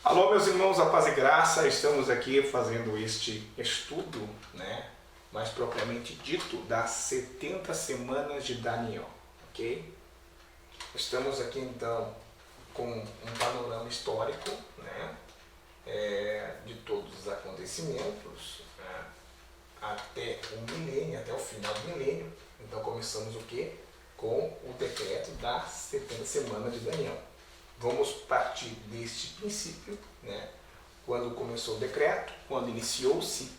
Alô, meus irmãos, a paz e graça, estamos aqui fazendo este estudo, mais propriamente dito, das 70 semanas de Daniel, ok? Estamos aqui então com um panorama histórico, de todos os acontecimentos, até o milênio, até o final do milênio. Então começamos o quê? Com o decreto das 70 semanas de Daniel. Vamos partir deste princípio, quando começou o decreto, quando iniciou-se,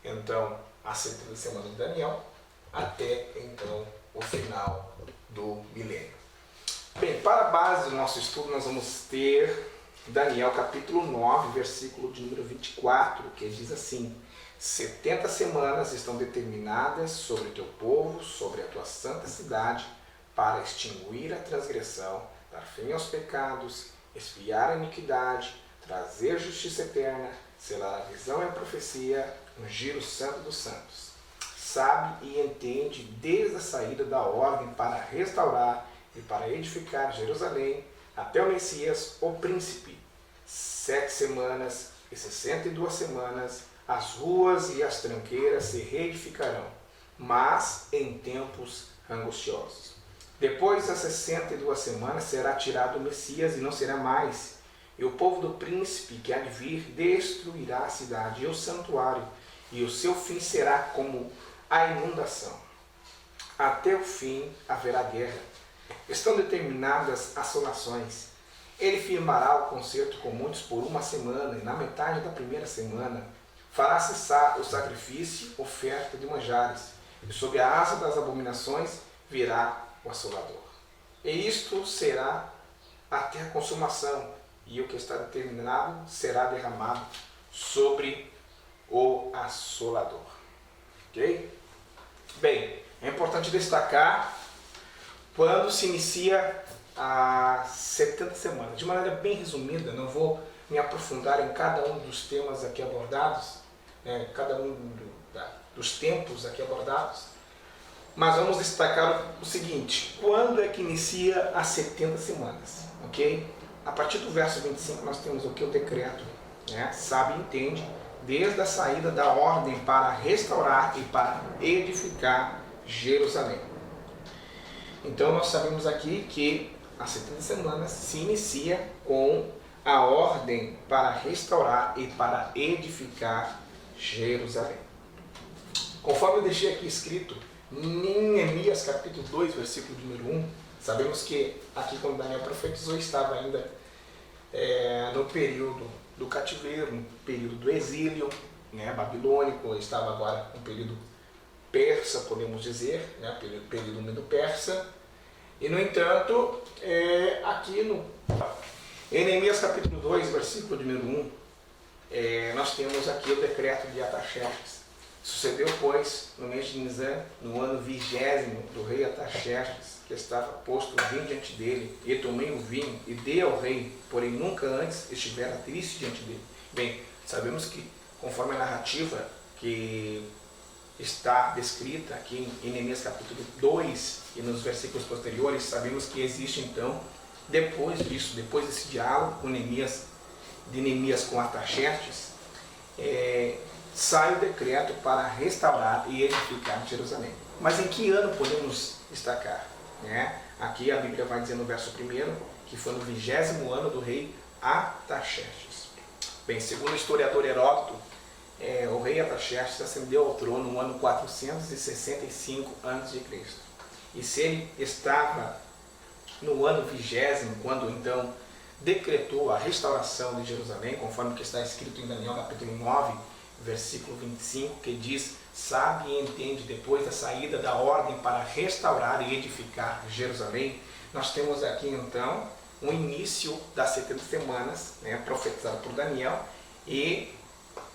então, a 70 semanas de Daniel, até, então, o final do milênio. Bem, para a base do nosso estudo, nós vamos ter Daniel capítulo 9, versículo de número 24, que diz assim: 70 semanas estão determinadas sobre o teu povo, sobre a tua santa cidade, para extinguir a transgressão, dar fim aos pecados, expiar a iniquidade, trazer justiça eterna, selar a visão e a profecia, ungir o santo dos santos. Sabe e entende desde a saída da ordem para restaurar e para edificar Jerusalém, até o Messias, o príncipe. 7 semanas e 62 semanas, as ruas e as tranqueiras se reedificarão, mas em tempos angustiosos. Depois das 62 semanas será tirado o Messias e não será mais. E o povo do príncipe que há de vir destruirá a cidade e o santuário, e o seu fim será como a inundação. Até o fim haverá guerra. Estão determinadas assolações. Ele firmará o concerto com muitos por 1 semana, e na metade da primeira semana fará cessar o sacrifício, oferta de manjares, e sob a asa das abominações virá o assolador. E isto será até a consumação, e o que está determinado será derramado sobre o assolador. Ok? Bem, é importante destacar quando se inicia as 70 semanas. De maneira bem resumida, não vou me aprofundar em cada um dos temas aqui abordados, cada um dos tempos aqui abordados, mas vamos destacar o seguinte: quando é que inicia as 70 semanas? Ok? A partir do verso 25 nós temos o que? O decreto. Sabe e entende desde a saída da ordem para restaurar e para edificar Jerusalém. Então nós sabemos aqui que as 70 semanas se inicia com a ordem para restaurar e para edificar Jerusalém. Conforme eu deixei aqui escrito em Neemias capítulo 2, versículo número 1, sabemos que aqui quando Daniel profetizou estava ainda no período do cativeiro, no período do exílio babilônico, estava agora no período persa, podemos dizer, período medo-persa. E no entanto, aqui em Neemias capítulo 2, versículo número 1, nós temos aqui o decreto de Artaxerxes. Sucedeu, pois, no mês de Nisan, no ano 20º do rei Artaxerxes, que estava posto o vinho diante dele, e tomei o vinho e dei ao rei, porém nunca antes estivera triste diante dele. Bem, sabemos que, conforme a narrativa que está descrita aqui em Neemias capítulo 2 e nos versículos posteriores, sabemos que existe então, depois disso, depois desse diálogo de Neemias com Artaxerxes, sai o decreto para restaurar e edificar Jerusalém. Mas em que ano podemos destacar? Aqui a Bíblia vai dizer no verso 1 que foi no 20º ano do rei Artaxerxes. Bem, segundo o historiador Heródoto, o rei Artaxerxes ascendeu ao trono no ano 465 a.C. E se ele estava no ano 20º, quando então decretou a restauração de Jerusalém, conforme que está escrito em Daniel capítulo 9, versículo 25, que diz: sabe e entende depois da saída da ordem para restaurar e edificar Jerusalém. Nós temos aqui então o início das 70 semanas, profetizado por Daniel e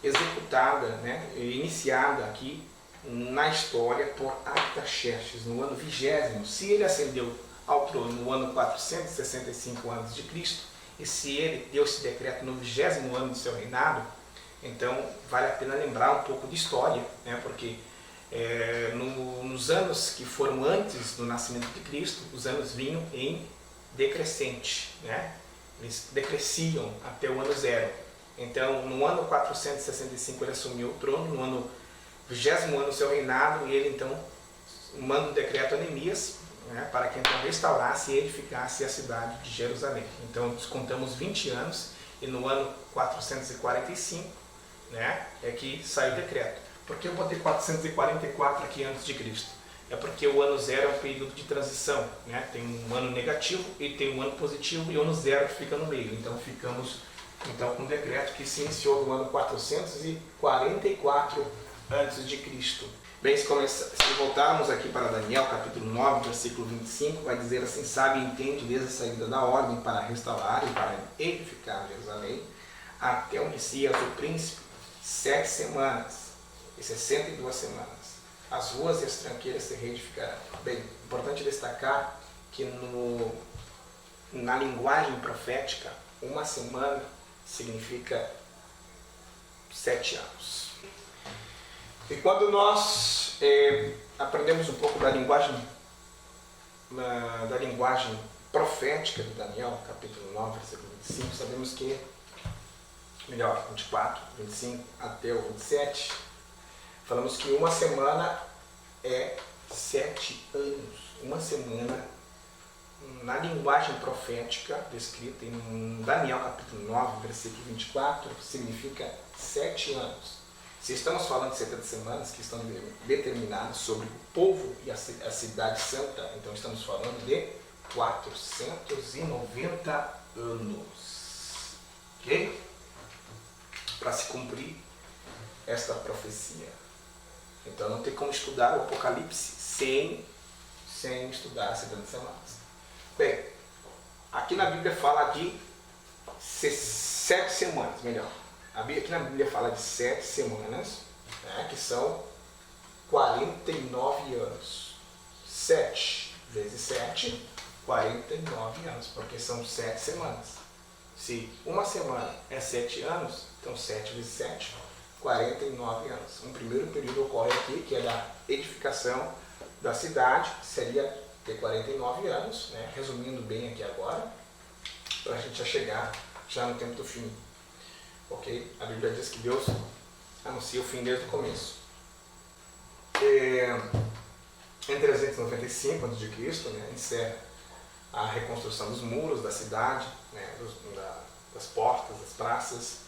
executada, iniciada aqui na história por Artaxerxes no ano 20º. Se ele ascendeu ao trono no ano 465 a.C. e se ele deu esse decreto no 20º ano de seu reinado, então vale a pena lembrar um pouco de história, porque nos anos que foram antes do nascimento de Cristo, os anos vinham em decrescente, eles decresciam até o ano 0. Então, no ano 465 ele assumiu o trono, no ano 20º ano do seu reinado, e ele então manda um decreto a Neemias, né, para que então restaurasse e edificasse a cidade de Jerusalém. Então, descontamos 20 anos, e no ano 445, né, é que saiu o decreto. Por que eu botei 444 aqui antes de Cristo? É porque o ano 0 é um período de transição, né? Tem um ano negativo e tem um ano positivo, e o ano 0 que fica no meio. Então ficamos com um decreto que se iniciou no ano 444 a.C. Bem, se voltarmos aqui para Daniel, capítulo 9, versículo 25, vai dizer assim: sabe e entende desde a saída da ordem para restaurar e para edificar Jerusalém, até o Messias, o príncipe, 7 semanas e 62 semanas. As ruas e as tranqueiras se reedificarão. Bem, importante destacar que na linguagem profética, uma semana significa 7 anos. E quando nós aprendemos um pouco da linguagem profética de Daniel, capítulo 9, versículo 25, sabemos que, 24, 25 até o 27, falamos que uma semana é 7 anos. Uma semana, na linguagem profética descrita em Daniel capítulo 9, versículo 24, significa 7 anos. Se estamos falando de 70 semanas que estão determinadas sobre o povo e a cidade santa, então estamos falando de 490 anos. Ok? Para se cumprir esta profecia. Então não tem como estudar o Apocalipse sem estudar as 70 semanas. Bem, aqui na Bíblia fala de 7 semanas, melhor. Aqui na Bíblia fala de 7 semanas, né, que são 49 anos. 7 vezes 7, 49 anos, porque são 7 semanas. Se uma semana é 7 anos, então 7 vezes 7, 49 anos. Um primeiro período ocorre aqui, que é da edificação da cidade, que seria ter 49 anos, né? Resumindo bem aqui agora, para a gente já chegar já no tempo do fim. Ok? A Bíblia diz que Deus anuncia o fim desde o começo. Em 395 a.C., né, encerra a reconstrução dos muros da cidade, né, das portas, das praças,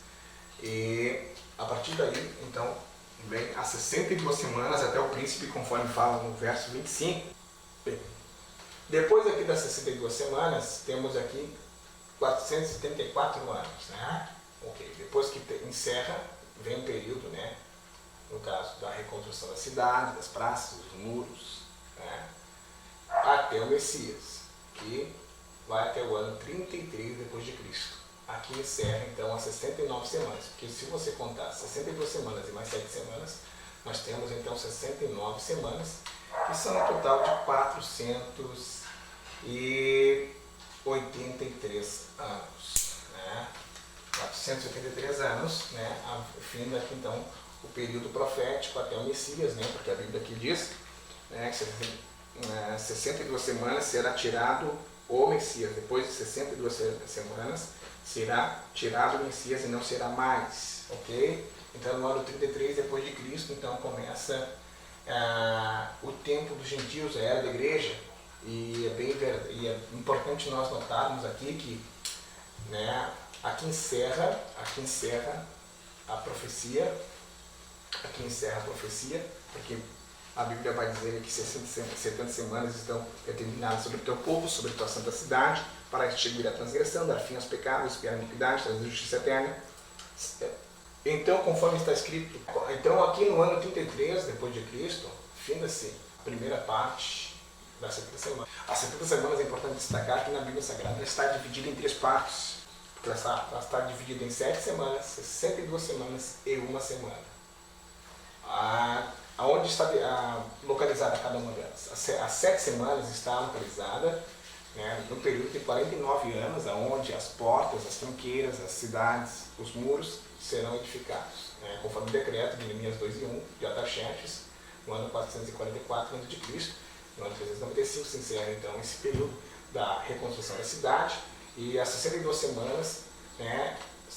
e a partir daí, então, vem as 62 semanas até o príncipe, conforme fala no verso 25. Bem, depois aqui das 62 semanas, temos aqui 474 anos, né? Ok, depois que encerra, vem um período, né? No caso da reconstrução da cidade, das praças, dos muros, né? Até o Messias, que vai até o ano 33 depois de Cristo. Aqui encerra então as 69 semanas, porque se você contar 62 semanas e mais 7 semanas, nós temos então 69 semanas, que são um total de 483 anos. Né? 483 anos, né? Fim aqui então o período profético até o Messias, né? Porque a Bíblia aqui diz, né, que 62 semanas será tirado o Messias. Depois de 62 semanas será tirado o Messias e não será mais, ok? Então no ano 33 depois de Cristo, então começa o tempo dos gentios, a era da igreja, e é importante nós notarmos aqui que, né, aqui encerra a profecia, porque a Bíblia vai dizer que 70 semanas estão determinadas sobre o teu povo, sobre a tua santa cidade, para extinguir a transgressão, dar fim aos pecados, expiar a iniquidade, trazer justiça eterna. Então, conforme está escrito, então aqui no ano 33 depois de Cristo, finda-se a primeira parte das 70 semanas. As 70 semanas é importante destacar que na Bíblia Sagrada ela está dividida em 3 partes, porque ela está dividida em 7 semanas, 62 semanas e 1 semana. Aonde está localizada cada uma delas? As 7 semanas está localizada, né, no período de 49 anos, onde as portas, as tranqueiras, as cidades, os muros serão edificados, né, conforme o decreto de Neemias 2 e 1 de Artaxerxes, no ano 444 a.C. No ano 395 se encerra então esse período da reconstrução da cidade, E as 62 semanas, né,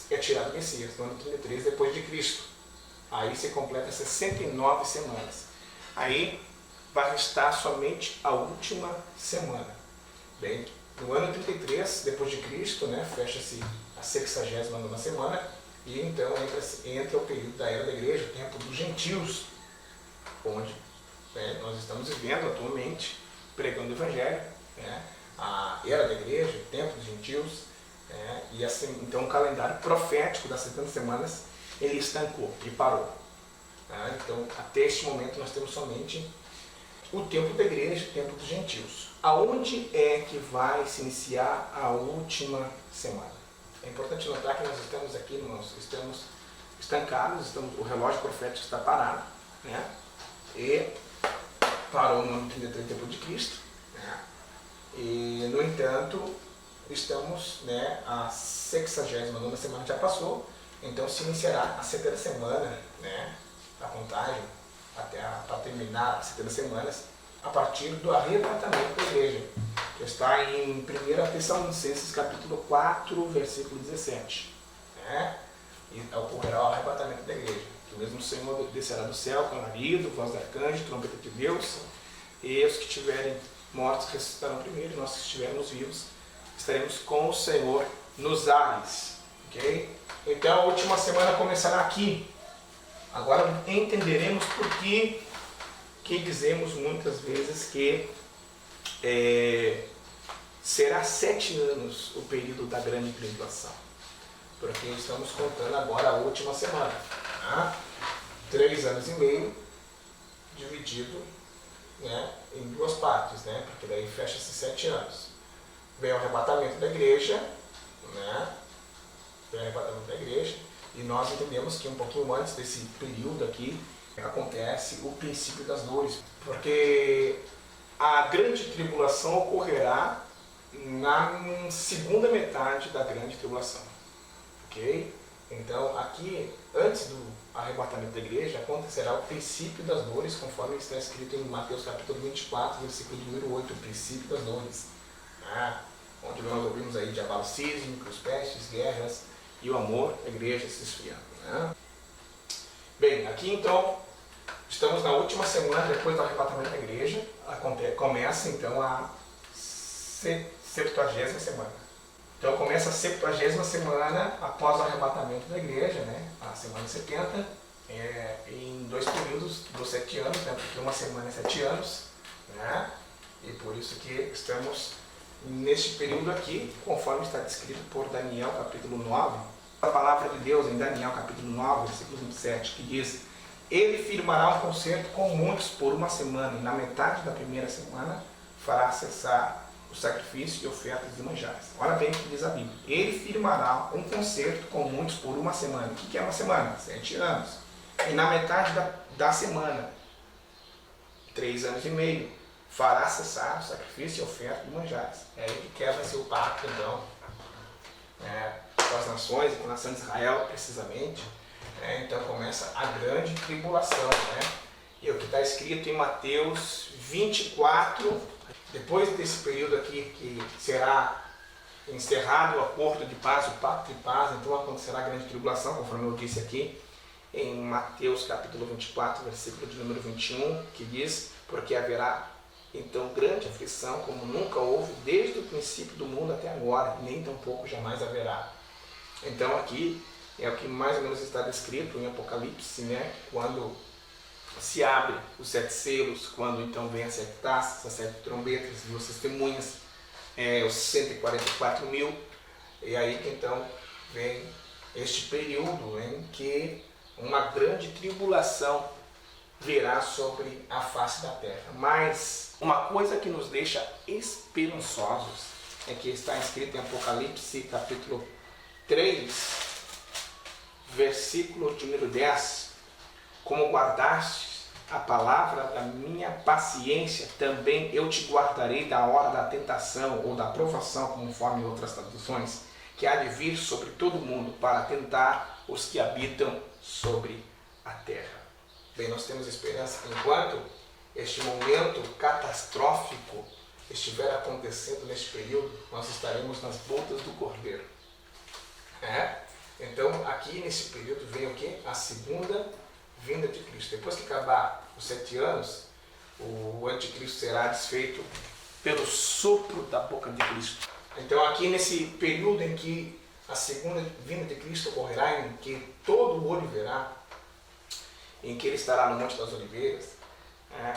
é tirado o Messias, no ano 33 depois de Cristo. Aí se completa 69 semanas. Aí vai restar somente a última semana. Bem, no ano 33 depois de Cristo, né, fecha-se a 69ª semana e então entra o período da Era da Igreja, o tempo dos gentios, onde, né, nós estamos vivendo atualmente, pregando o Evangelho, né, a Era da Igreja, o tempo dos gentios, né, e assim, então o calendário profético das 70 semanas, ele estancou e parou. Né, então, até este momento nós temos somente o tempo da igreja, o tempo dos gentios. Aonde é que vai se iniciar a última semana? É importante notar que nós estamos aqui, nós estamos estancados, o relógio profético está parado, né? E parou no ano 33 depois de Cristo, né? E, no entanto, estamos, né, a 69ª semana já passou, então se iniciará a 70ª semana, né, a contagem, para terminar as 70 semanas, a partir do arrebatamento da igreja, que está em 1 Tessalonicenses capítulo 4, versículo 17. Né? E ocorrerá o arrebatamento da igreja, que o mesmo Senhor descerá do céu com alarido, voz de arcanjo, trombeta de Deus, e os que estiverem mortos ressuscitarão primeiro, e nós que estivermos vivos estaremos com o Senhor nos ares. Okay? Então a última semana começará aqui. Agora entenderemos por que dizemos muitas vezes que será 7 anos o período da grande tribulação. Porque estamos contando agora a última semana. Tá? 3 anos e meio dividido, né, em 2 partes, né, porque daí fecha-se 7 anos. Vem o arrebatamento da igreja, né, e nós entendemos que um pouquinho antes desse período aqui acontece o princípio das dores, porque a grande tribulação ocorrerá na segunda metade da grande tribulação, ok? Então aqui, antes do arrebatamento da igreja, acontecerá o princípio das dores, conforme está escrito em Mateus capítulo 24, versículo número 8, o princípio das dores, né? Onde nós ouvimos aí de abalos sísmicos, pestes, guerras, e o amor, a igreja se esfriando. Né? Bem, aqui então, estamos na última semana depois do arrebatamento da igreja, começa então a 70ª semana. Então começa a 70ª semana após o arrebatamento da igreja, né? A semana 70, em 2 períodos dos 7 anos, né? Porque uma semana é 7 anos, né? E por isso que estamos neste período aqui, conforme está descrito por Daniel capítulo 9, a palavra de Deus em Daniel capítulo 9, versículo 27, que diz: ele firmará um concerto com muitos por uma semana, e na metade da primeira semana fará cessar o sacrifício e ofertas de manjares. Olha bem o que diz a Bíblia. Ele firmará um concerto com muitos por uma semana. O que é uma semana? 7 anos. E na metade da semana, 3 anos e meio, fará cessar o sacrifício e oferta de manjares. É aí que quebra-se o pacto, então, com as nações, com a nação de Israel, precisamente. Então começa a grande tribulação. E o que está escrito em Mateus 24, depois desse período aqui, que será encerrado o acordo de paz, o pacto de paz, então acontecerá a grande tribulação, conforme eu disse aqui, em Mateus capítulo 24, versículo de número 21, que diz: porque haverá então grande aflição, como nunca houve desde o princípio do mundo até agora, nem tampouco jamais haverá. Então aqui é o que mais ou menos está descrito em Apocalipse, né? Quando se abre os 7 selos, quando então vem as 7 taças, as 7 trombetas, 2 testemunhas, os 144 mil, e aí que então vem este período em que uma grande tribulação virá sobre a face da terra. Mas uma coisa que nos deixa esperançosos é que está escrito em Apocalipse capítulo 3, versículo de número 10, como guardaste a palavra da minha paciência, também eu te guardarei da hora da tentação ou da provação, conforme outras traduções, que há de vir sobre todo o mundo para tentar os que habitam sobre a terra. Bem, nós temos esperança que enquanto este momento catastrófico estiver acontecendo neste período, nós estaremos nas bodas do Cordeiro. Então, aqui nesse período vem o quê? A segunda vinda de Cristo. Depois que acabar os 7 anos, o anticristo será desfeito pelo sopro da boca de Cristo. Então, aqui nesse período em que a segunda vinda de Cristo ocorrerá, em que todo olho verá, em que ele estará no Monte das Oliveiras,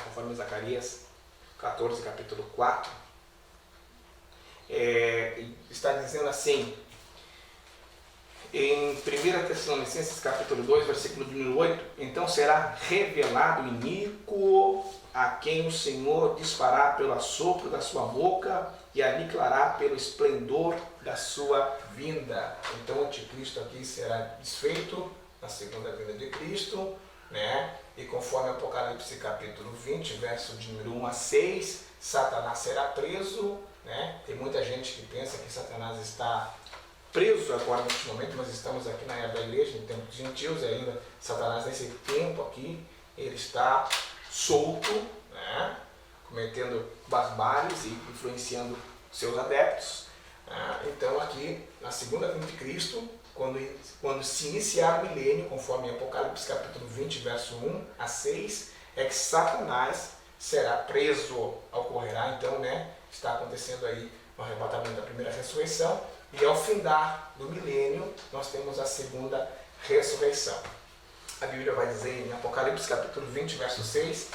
conforme Zacarias 14, capítulo 4, está dizendo assim, em 1 Tessalonicenses capítulo 2, versículo número 8, então será revelado o iníquo a quem o Senhor dispará pelo assopro da sua boca e aniquilará pelo esplendor da sua vinda. Então o anticristo aqui será desfeito na segunda vinda de Cristo, e conforme Apocalipse capítulo 20, verso de número 1 a 6, Satanás será preso. Tem muita gente que pensa que Satanás está preso agora neste momento, mas estamos aqui na era da igreja, no tempo dos gentios, e ainda Satanás nesse tempo aqui, ele está solto, cometendo barbáries e influenciando seus adeptos. Então aqui, na segunda vinda de Cristo, quando se iniciar o milênio, conforme Apocalipse capítulo 20, verso 1 a 6, é que Satanás será preso. Ocorrerá então, está acontecendo aí o arrebatamento da primeira ressurreição, e ao findar do milênio, nós temos a segunda ressurreição. A Bíblia vai dizer em Apocalipse capítulo 20, verso 6,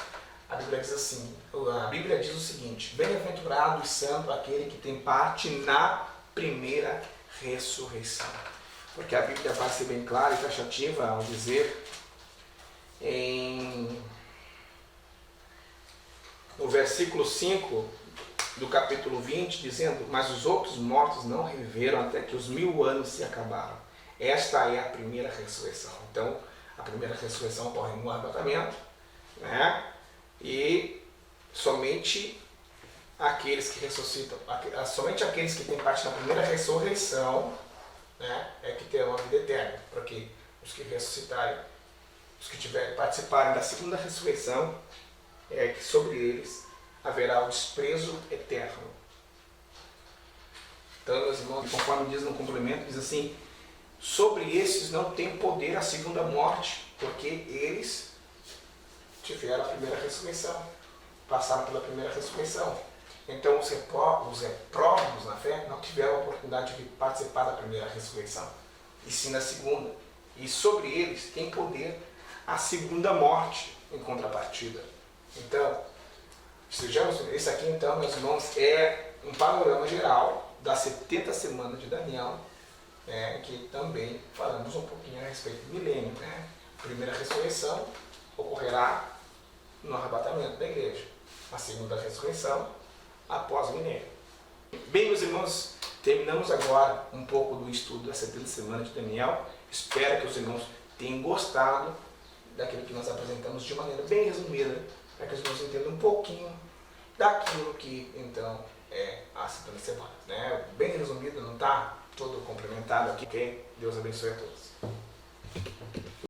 a Bíblia diz assim, a Bíblia diz o seguinte: bem-aventurado e santo aquele que tem parte na primeira ressurreição. Porque a Bíblia vai ser bem clara e taxativa ao dizer no versículo 5 do capítulo 20, dizendo: mas os outros mortos não reviveram até que os 1000 anos se acabaram. Esta é a primeira ressurreição. Então, a primeira ressurreição ocorre no arrebatamento, e somente aqueles que ressuscitam, somente aqueles que têm parte na primeira ressurreição, é que terão a vida eterna. Porque os que ressuscitarem, os que participarem da segunda ressurreição, é que sobre eles haverá o desprezo eterno. Então, meus irmãos, conforme diz no complemento, diz assim: sobre esses não tem poder a segunda morte, porque eles tiveram a primeira ressurreição, passaram pela primeira ressurreição. Então, os repróvados na fé não tiveram a oportunidade de participar da primeira ressurreição, e sim da segunda. E sobre eles tem poder a segunda morte em contrapartida. Então, esse aqui, então, meus irmãos, é um panorama geral das 70 semanas de Daniel, que também falamos um pouquinho a respeito do milênio. A primeira ressurreição ocorrerá no arrebatamento da igreja. A segunda ressurreição após o milênio. Bem, meus irmãos, terminamos agora um pouco do estudo das 70 semanas de Daniel. Espero que os irmãos tenham gostado daquilo que nós apresentamos de maneira bem resumida, para que os irmãos entendam um pouquinho daquilo que, então, é a 70 semanas. Bem resumido, não está todo complementado aqui. Ok? Deus abençoe a todos.